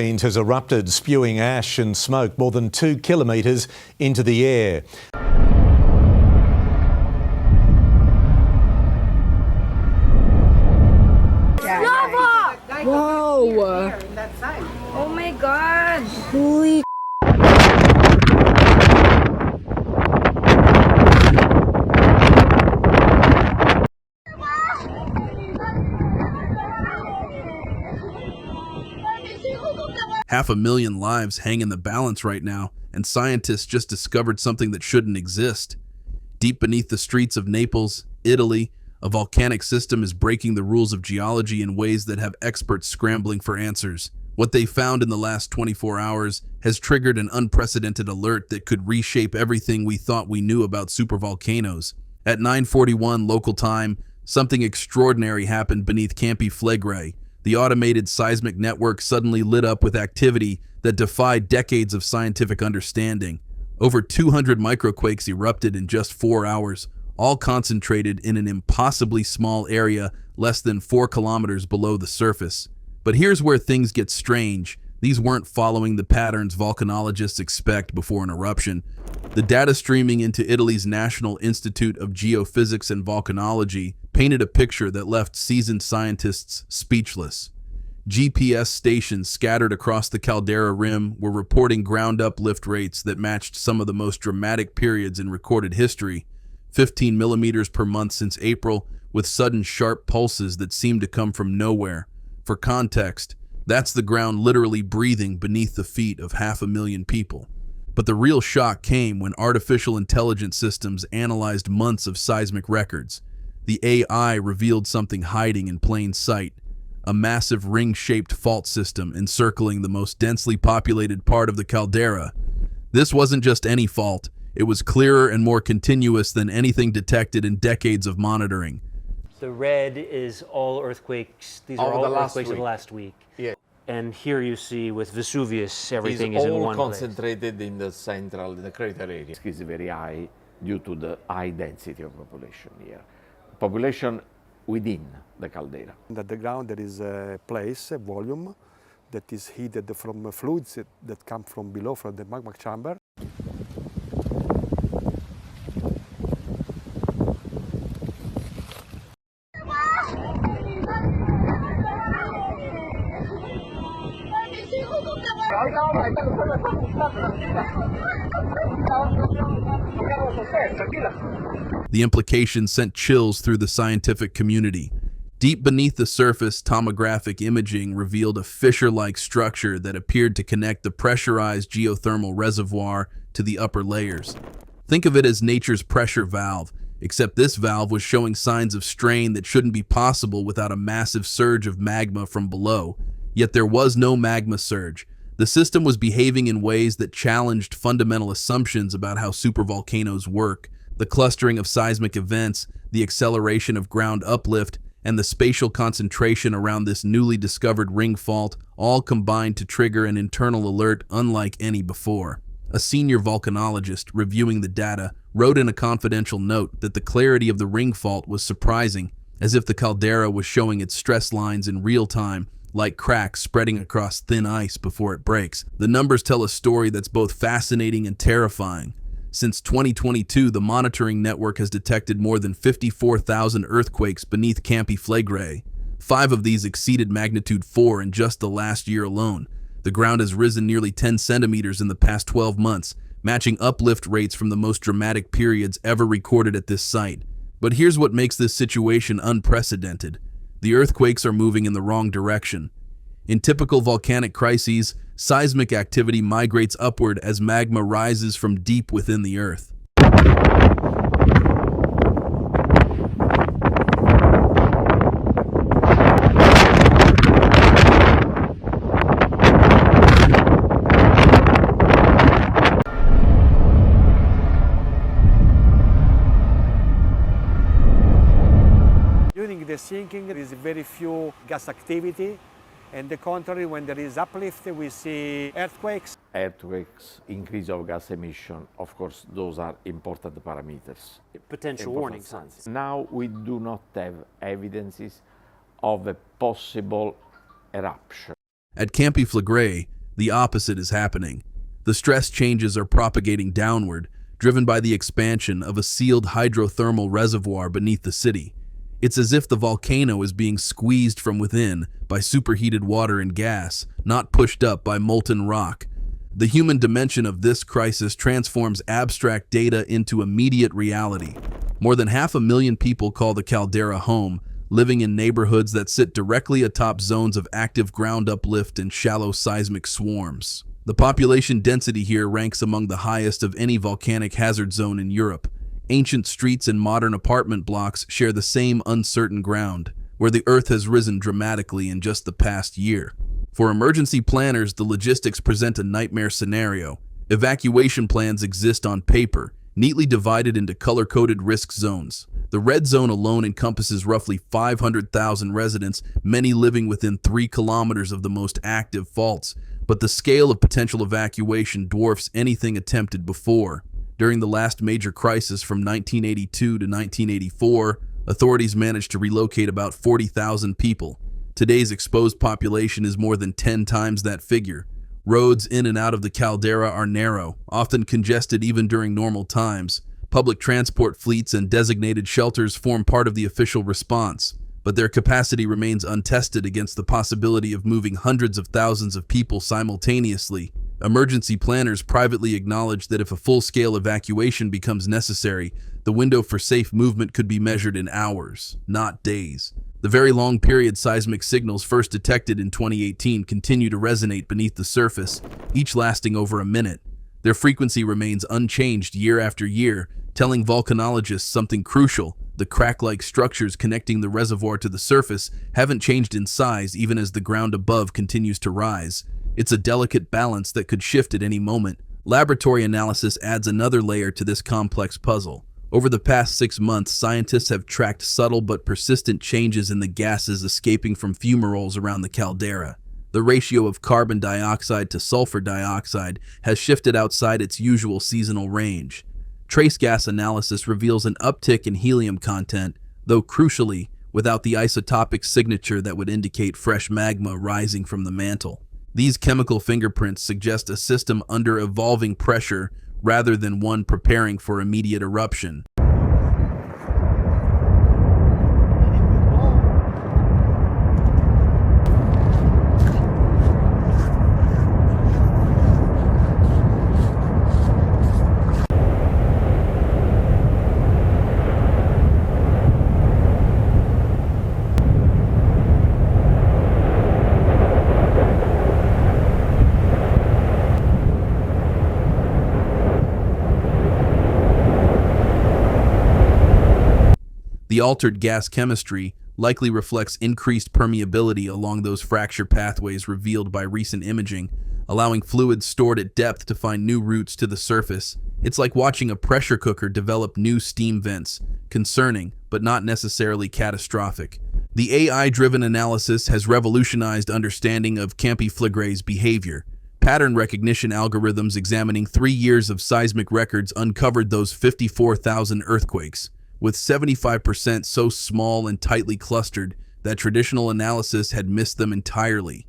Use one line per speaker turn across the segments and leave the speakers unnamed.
range has erupted, spewing ash and smoke more than 2 kilometres into the air.
Whoa! Oh my God! Holy.
Half a million lives hang in the balance right now, and scientists just discovered something that shouldn't exist. Deep beneath the streets of Naples, Italy, a volcanic system is breaking the rules of geology in ways that have experts scrambling for answers. What they found in the last 24 hours has triggered an unprecedented alert that could reshape everything we thought we knew about supervolcanoes. At 9:41 local time, something extraordinary happened beneath Campi Flegrei. The automated seismic network suddenly lit up with activity that defied decades of scientific understanding. Over 200 microquakes erupted in just 4 hours, all concentrated in an impossibly small area less than 4 kilometers below the surface. But here's where things get strange. These weren't following the patterns volcanologists expect before an eruption. The data streaming into Italy's National Institute of Geophysics and Volcanology painted a picture that left seasoned scientists speechless. GPS stations scattered across the Caldera rim were reporting ground uplift rates that matched some of the most dramatic periods in recorded history, 15 millimeters per month since April, with sudden sharp pulses that seemed to come from nowhere. For context, that's the ground literally breathing beneath the feet of 500,000 people. But the real shock came when artificial intelligence systems analyzed months of seismic records. The AI revealed something hiding in plain sight, a massive ring-shaped fault system encircling the most densely populated part of the caldera. This wasn't just any fault, it was clearer and more continuous than anything detected in decades of monitoring.
The red is all earthquakes. These are all earthquakes of the last week.
Yeah.
And here you see with Vesuvius, everything is in one place.
All concentrated in the central, the crater area. It is very high due to the high density of population here. Population within the caldera.
Under the ground there is a place, a volume, that is heated from fluids that come from below, from the magma chamber.
The implication sent chills through the scientific community. Deep beneath the surface, tomographic imaging revealed a fissure-like structure that appeared to connect the pressurized geothermal reservoir to the upper layers. Think of it as nature's pressure valve, except this valve was showing signs of strain that shouldn't be possible without a massive surge of magma from below. Yet there was no magma surge. The system was behaving in ways that challenged fundamental assumptions about how supervolcanoes work. The clustering of seismic events, the acceleration of ground uplift, and the spatial concentration around this newly discovered ring fault all combined to trigger an internal alert unlike any before. A senior volcanologist reviewing the data wrote in a confidential note that the clarity of the ring fault was surprising, as if the caldera was showing its stress lines in real time, like cracks spreading across thin ice before it breaks. The numbers tell a story that's both fascinating and terrifying. Since 2022, the monitoring network has detected more than 54,000 earthquakes beneath Campi Flegrei. 5 of these exceeded magnitude 4 in just the last year alone. The ground has risen nearly 10 centimeters in the past 12 months, matching uplift rates from the most dramatic periods ever recorded at this site. But here's what makes this situation unprecedented. The earthquakes are moving in the wrong direction. In typical volcanic crises, seismic activity migrates upward as magma rises from deep within the earth.
During the sinking, there is very few gas activity. And the contrary, when there is uplift, we see earthquakes.
Earthquakes, increase of gas emission, of course, those are important parameters.
Potential warning signs.
Now we do not have evidences of a possible eruption.
At Campi Flegrei, the opposite is happening. The stress changes are propagating downward, driven by the expansion of a sealed hydrothermal reservoir beneath the city. It's as if the volcano is being squeezed from within by superheated water and gas, not pushed up by molten rock. The human dimension of this crisis transforms abstract data into immediate reality. More than 500,000 people call the caldera home, living in neighborhoods that sit directly atop zones of active ground uplift and shallow seismic swarms. The population density here ranks among the highest of any volcanic hazard zone in Europe. Ancient streets and modern apartment blocks share the same uncertain ground, where the earth has risen dramatically in just the past year. For emergency planners, the logistics present a nightmare scenario. Evacuation plans exist on paper, neatly divided into color-coded risk zones. The red zone alone encompasses roughly 500,000 residents, many living within 3 kilometers of the most active faults, but the scale of potential evacuation dwarfs anything attempted before. During the last major crisis from 1982 to 1984, authorities managed to relocate about 40,000 people. Today's exposed population is more than 10 times that figure. Roads in and out of the caldera are narrow, often congested even during normal times. Public transport fleets and designated shelters form part of the official response, but their capacity remains untested against the possibility of moving hundreds of thousands of people simultaneously. Emergency planners privately acknowledge that if a full-scale evacuation becomes necessary, the window for safe movement could be measured in hours, not days. The very long period seismic signals first detected in 2018 continue to resonate beneath the surface, each lasting over a minute. Their frequency remains unchanged year after year, telling volcanologists something crucial. The crack-like structures connecting the reservoir to the surface haven't changed in size even as the ground above continues to rise. It's a delicate balance that could shift at any moment. Laboratory analysis adds another layer to this complex puzzle. Over the past 6 months, scientists have tracked subtle but persistent changes in the gases escaping from fumaroles around the caldera. The ratio of carbon dioxide to sulfur dioxide has shifted outside its usual seasonal range. Trace gas analysis reveals an uptick in helium content, though crucially, without the isotopic signature that would indicate fresh magma rising from the mantle. These chemical fingerprints suggest a system under evolving pressure rather than one preparing for immediate eruption. The altered gas chemistry likely reflects increased permeability along those fracture pathways revealed by recent imaging, allowing fluids stored at depth to find new routes to the surface. It's like watching a pressure cooker develop new steam vents, concerning, but not necessarily catastrophic. The AI-driven analysis has revolutionized understanding of Campi Flegrei's behavior. Pattern recognition algorithms examining 3 years of seismic records uncovered those 54,000 earthquakes, with 75% so small and tightly clustered that traditional analysis had missed them entirely.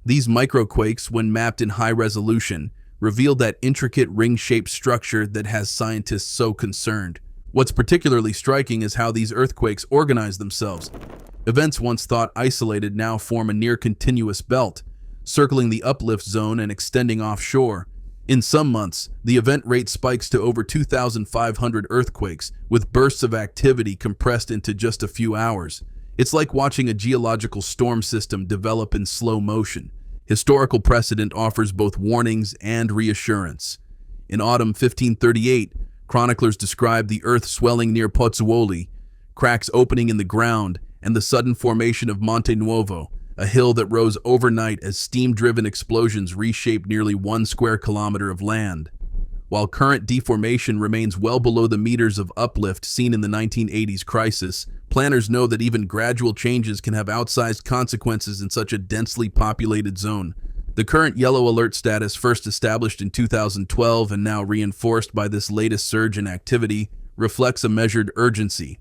These microquakes, when mapped in high resolution, revealed that intricate ring-shaped structure that has scientists so concerned. What's particularly striking is how these earthquakes organize themselves. Events once thought isolated now form a near-continuous belt, circling the uplift zone and extending offshore. In some months, the event rate spikes to over 2,500 earthquakes, with bursts of activity compressed into just a few hours. It's like watching a geological storm system develop in slow motion. Historical precedent offers both warnings and reassurance. In autumn 1538, chroniclers described the earth swelling near Pozzuoli, cracks opening in the ground, and the sudden formation of Monte Nuovo, a hill that rose overnight as steam-driven explosions reshaped nearly 1 square kilometer of land. While current deformation remains well below the meters of uplift seen in the 1980s crisis, planners know that even gradual changes can have outsized consequences in such a densely populated zone. The current yellow alert status, first established in 2012 and now reinforced by this latest surge in activity, reflects a measured urgency.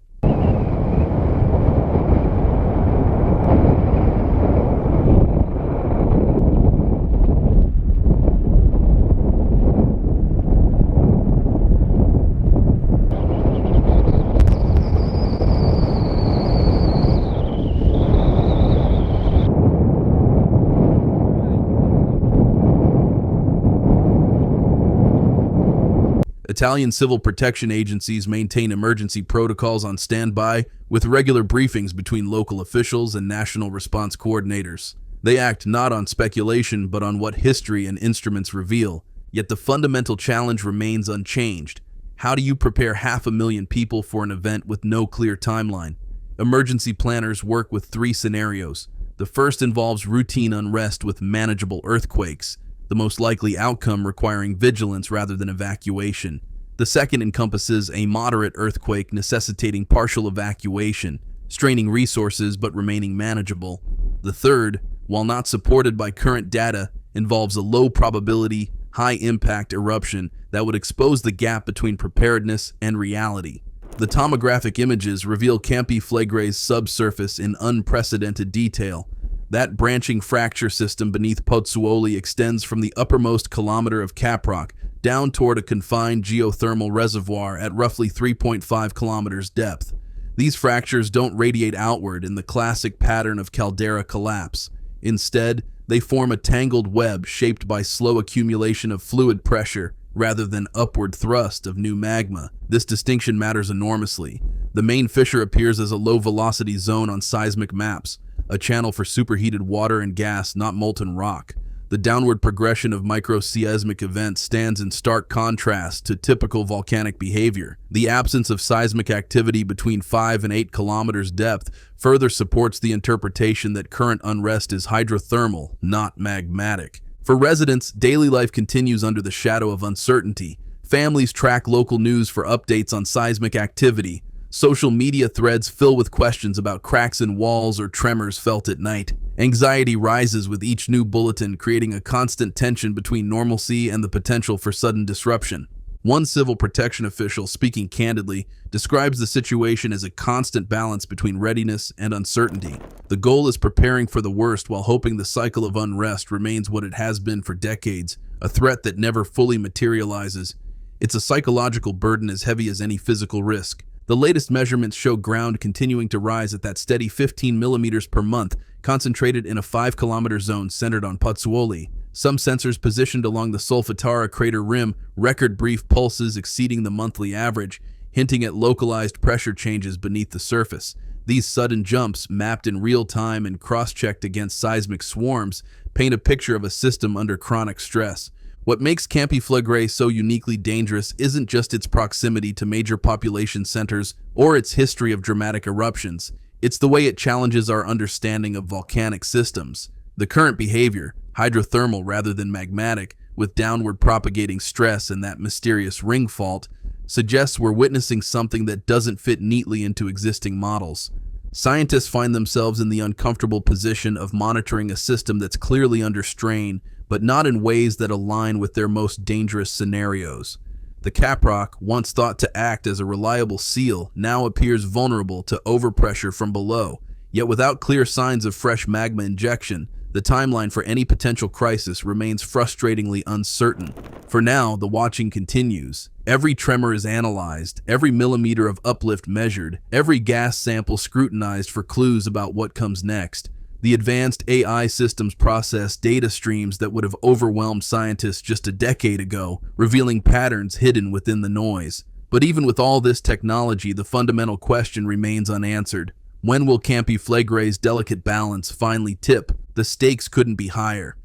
Italian civil protection agencies maintain emergency protocols on standby with regular briefings between local officials and national response coordinators. They act not on speculation but on what history and instruments reveal. Yet the fundamental challenge remains unchanged. How do you prepare 500,000 people for an event with no clear timeline? Emergency planners work with 3 scenarios. The first involves routine unrest with manageable earthquakes, the most likely outcome requiring vigilance rather than evacuation. The second encompasses a moderate earthquake necessitating partial evacuation, straining resources but remaining manageable. The third, while not supported by current data, involves a low probability, high-impact eruption that would expose the gap between preparedness and reality. The tomographic images reveal Campi Flegrei's subsurface in unprecedented detail. That branching fracture system beneath Pozzuoli extends from the uppermost kilometer of caprock down toward a confined geothermal reservoir at roughly 3.5 kilometers depth. These fractures don't radiate outward in the classic pattern of caldera collapse. Instead, they form a tangled web shaped by slow accumulation of fluid pressure rather than upward thrust of new magma. This distinction matters enormously. The main fissure appears as a low-velocity zone on seismic maps, a channel for superheated water and gas, not molten rock. The downward progression of micro-seismic events stands in stark contrast to typical volcanic behavior. The absence of seismic activity between 5 and 8 kilometers depth further supports the interpretation that current unrest is hydrothermal, not magmatic. For residents, daily life continues under the shadow of uncertainty. Families track local news for updates on seismic activity. Social media threads fill with questions about cracks in walls or tremors felt at night. Anxiety rises with each new bulletin, creating a constant tension between normalcy and the potential for sudden disruption. One civil protection official, speaking candidly, describes the situation as a constant balance between readiness and uncertainty. The goal is preparing for the worst while hoping the cycle of unrest remains what it has been for decades, a threat that never fully materializes. It's a psychological burden as heavy as any physical risk. The latest measurements show ground continuing to rise at that steady 15 millimeters per month, concentrated in a 5-kilometer zone centered on Pozzuoli. Some sensors positioned along the Solfatara crater rim record brief pulses exceeding the monthly average, hinting at localized pressure changes beneath the surface. These sudden jumps, mapped in real time and cross-checked against seismic swarms, paint a picture of a system under chronic stress. What makes Campi Flegrei so uniquely dangerous isn't just its proximity to major population centers or its history of dramatic eruptions. It's the way it challenges our understanding of volcanic systems. The current behavior, hydrothermal rather than magmatic, with downward propagating stress and that mysterious ring fault, suggests we're witnessing something that doesn't fit neatly into existing models. Scientists find themselves in the uncomfortable position of monitoring a system that's clearly under strain, but not in ways that align with their most dangerous scenarios. The caprock, once thought to act as a reliable seal, now appears vulnerable to overpressure from below. Yet without clear signs of fresh magma injection, the timeline for any potential crisis remains frustratingly uncertain. For now, the watching continues. Every tremor is analyzed, every millimeter of uplift measured, every gas sample scrutinized for clues about what comes next. The advanced AI systems process data streams that would have overwhelmed scientists just a decade ago, revealing patterns hidden within the noise. But even with all this technology, the fundamental question remains unanswered. When will Campi Flegrei's delicate balance finally tip? The stakes couldn't be higher.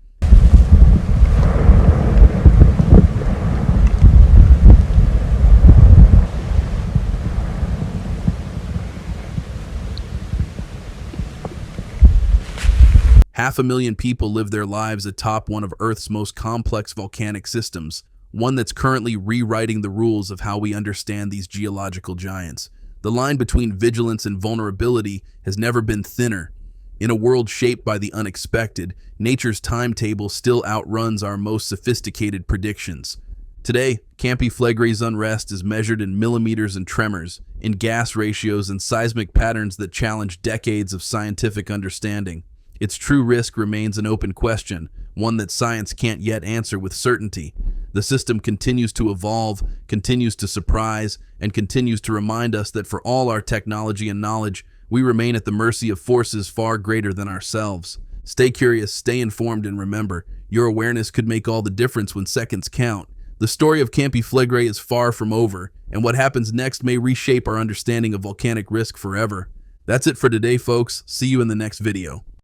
Half a million people live their lives atop one of Earth's most complex volcanic systems, one that's currently rewriting the rules of how we understand these geological giants. The line between vigilance and vulnerability has never been thinner. In a world shaped by the unexpected, nature's timetable still outruns our most sophisticated predictions. Today, Campi Flegrei's unrest is measured in millimeters and tremors, in gas ratios and seismic patterns that challenge decades of scientific understanding. Its true risk remains an open question, one that science can't yet answer with certainty. The system continues to evolve, continues to surprise, and continues to remind us that for all our technology and knowledge, we remain at the mercy of forces far greater than ourselves. Stay curious, stay informed, and remember, your awareness could make all the difference when seconds count. The story of Campi Flegrei is far from over, and what happens next may reshape our understanding of volcanic risk forever. That's it for today, folks. See you in the next video.